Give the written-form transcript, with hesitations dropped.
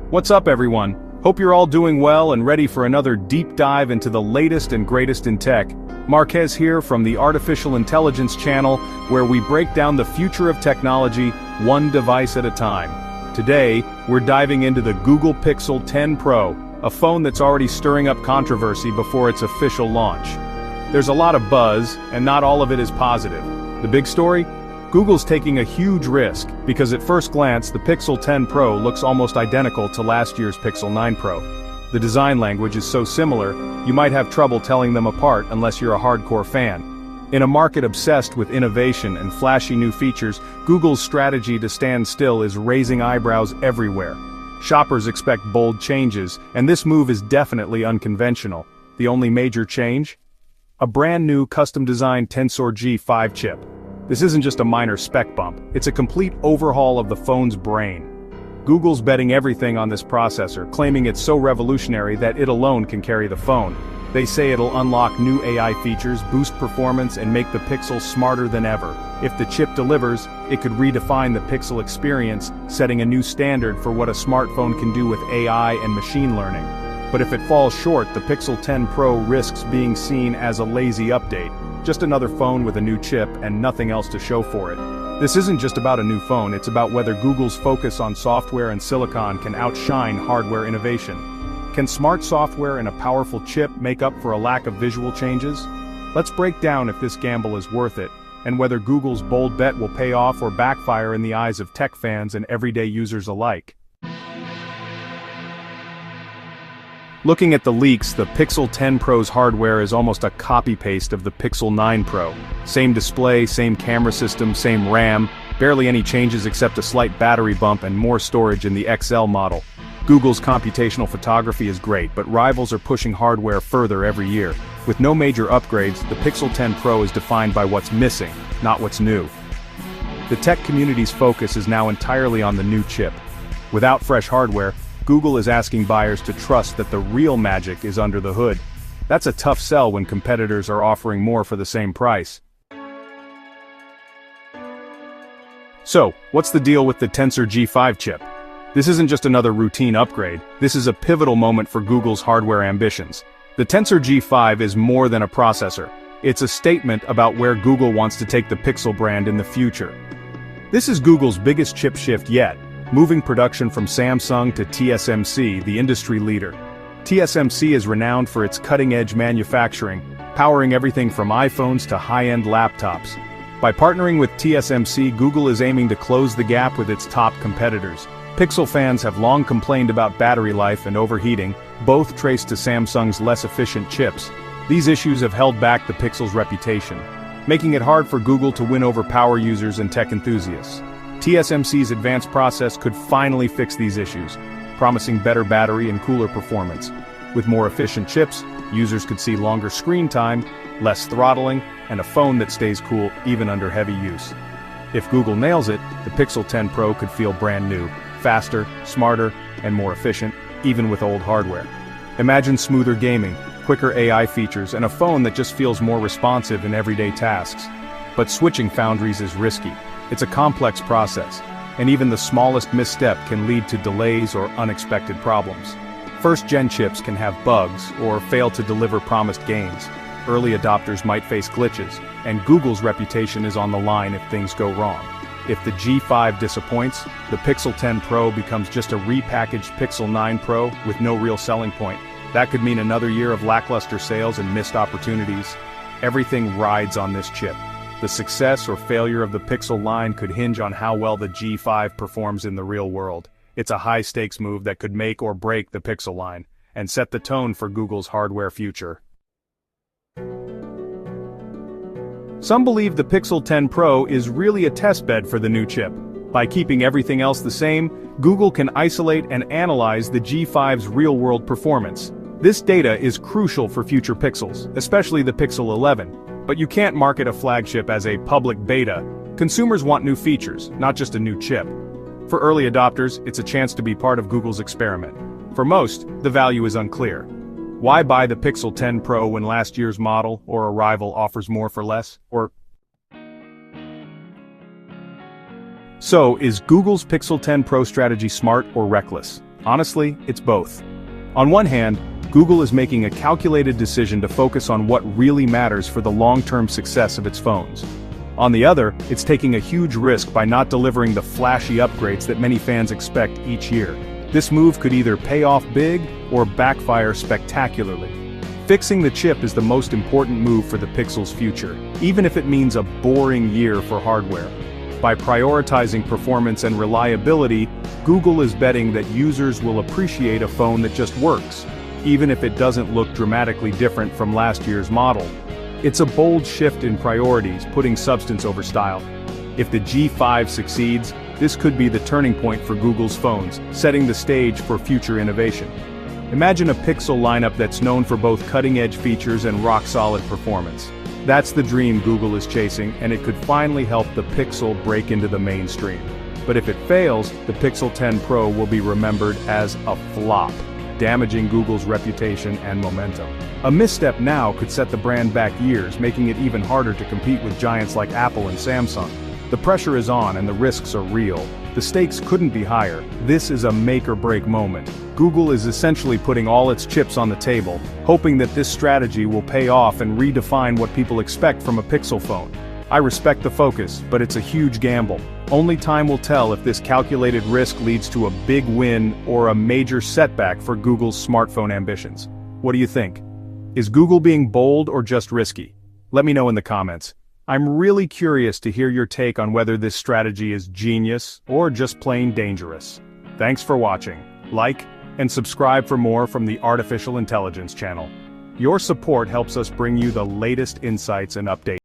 What's up, everyone? Hope you're all doing well and ready for another deep dive into the latest and greatest in tech. Marquez here from the Artificial Intelligence channel, where we break down the future of technology, one device at a time. Today, we're diving into the Google Pixel 10 Pro, a phone that's already stirring up controversy before its official launch. There's a lot of buzz, and not all of it is positive. The big story? Google's taking a huge risk, because at first glance the Pixel 10 Pro looks almost identical to last year's Pixel 9 Pro. The design language is so similar, you might have trouble telling them apart unless you're a hardcore fan. In a market obsessed with innovation and flashy new features, Google's strategy to stand still is raising eyebrows everywhere. Shoppers expect bold changes, and this move is definitely unconventional. The only major change? A brand new custom-designed Tensor G5 chip. This isn't just a minor spec bump, it's a complete overhaul of the phone's brain. Google's betting everything on this processor, claiming it's so revolutionary that it alone can carry the phone. They say it'll unlock new AI features, boost performance, and make the Pixel smarter than ever. If the chip delivers, it could redefine the Pixel experience, setting a new standard for what a smartphone can do with AI and machine learning. But if it falls short, the Pixel 10 Pro risks being seen as a lazy update. Just another phone with a new chip and nothing else to show for it. This isn't just about a new phone, it's about whether Google's focus on software and silicon can outshine hardware innovation. Can smart software and a powerful chip make up for a lack of visual changes? Let's break down if this gamble is worth it, and whether Google's bold bet will pay off or backfire in the eyes of tech fans and everyday users alike. Looking at the leaks, the Pixel 10 Pro's hardware is almost a copy-paste of the Pixel 9 Pro. Same display, same camera system, same RAM, barely any changes except a slight battery bump and more storage in the XL model. Google's computational photography is great, but rivals are pushing hardware further every year. With no major upgrades, the Pixel 10 Pro is defined by what's missing, not what's new. The tech community's focus is now entirely on the new chip. Without fresh hardware, Google is asking buyers to trust that the real magic is under the hood. That's a tough sell when competitors are offering more for the same price. So, what's the deal with the Tensor G5 chip? This isn't just another routine upgrade, this is a pivotal moment for Google's hardware ambitions. The Tensor G5 is more than a processor. It's a statement about where Google wants to take the Pixel brand in the future. This is Google's biggest chip shift yet, moving production from Samsung to TSMC, the industry leader. TSMC is renowned for its cutting-edge manufacturing, powering everything from iPhones to high-end laptops. By partnering with TSMC, Google is aiming to close the gap with its top competitors. Pixel fans have long complained about battery life and overheating, both traced to Samsung's less efficient chips. These issues have held back the Pixel's reputation, making it hard for Google to win over power users and tech enthusiasts. TSMC's advanced process could finally fix these issues, promising better battery and cooler performance. With more efficient chips, users could see longer screen time, less throttling, and a phone that stays cool even under heavy use. If Google nails it, the Pixel 10 Pro could feel brand new, faster, smarter, and more efficient, even with old hardware. Imagine smoother gaming, quicker AI features, and a phone that just feels more responsive in everyday tasks. But switching foundries is risky. It's a complex process, and even the smallest misstep can lead to delays or unexpected problems. First-gen chips can have bugs or fail to deliver promised gains. Early adopters might face glitches, and Google's reputation is on the line if things go wrong. If the G5 disappoints, the Pixel 10 Pro becomes just a repackaged Pixel 9 Pro with no real selling point. That could mean another year of lackluster sales and missed opportunities. Everything rides on this chip. The success or failure of the Pixel line could hinge on how well the G5 performs in the real world. It's a high-stakes move that could make or break the Pixel line, and set the tone for Google's hardware future. Some believe the Pixel 10 Pro is really a testbed for the new chip. By keeping everything else the same, Google can isolate and analyze the G5's real-world performance. This data is crucial for future Pixels, especially the Pixel 11. But you can't market a flagship as a public beta. Consumers want new features, not just a new chip. For early adopters, it's a chance to be part of Google's experiment. For most, the value is unclear. Why buy the Pixel 10 Pro when last year's model or a rival offers more for less? So, is Google's Pixel 10 Pro strategy smart or reckless? Honestly, it's both. On one hand, Google is making a calculated decision to focus on what really matters for the long-term success of its phones. On the other, it's taking a huge risk by not delivering the flashy upgrades that many fans expect each year. This move could either pay off big or backfire spectacularly. Fixing the chip is the most important move for the Pixel's future, even if it means a boring year for hardware. By prioritizing performance and reliability, Google is betting that users will appreciate a phone that just works, even if it doesn't look dramatically different from last year's model. It's a bold shift in priorities, putting substance over style. If the G5 succeeds, this could be the turning point for Google's phones, setting the stage for future innovation. Imagine a Pixel lineup that's known for both cutting-edge features and rock-solid performance. That's the dream Google is chasing, and it could finally help the Pixel break into the mainstream. But if it fails, the Pixel 10 Pro will be remembered as a flop, damaging Google's reputation and momentum. A misstep now could set the brand back years, making it even harder to compete with giants like Apple and Samsung. The pressure is on and the risks are real. The stakes couldn't be higher. This is a make-or-break moment. Google is essentially putting all its chips on the table, hoping that this strategy will pay off and redefine what people expect from a Pixel phone. I respect the focus, but it's a huge gamble. Only time will tell if this calculated risk leads to a big win or a major setback for Google's smartphone ambitions. What do you think? Is Google being bold or just risky? Let me know in the comments. I'm really curious to hear your take on whether this strategy is genius or just plain dangerous. Thanks for watching. Like and subscribe for more from the Artificial Intelligence channel. Your support helps us bring you the latest insights and updates.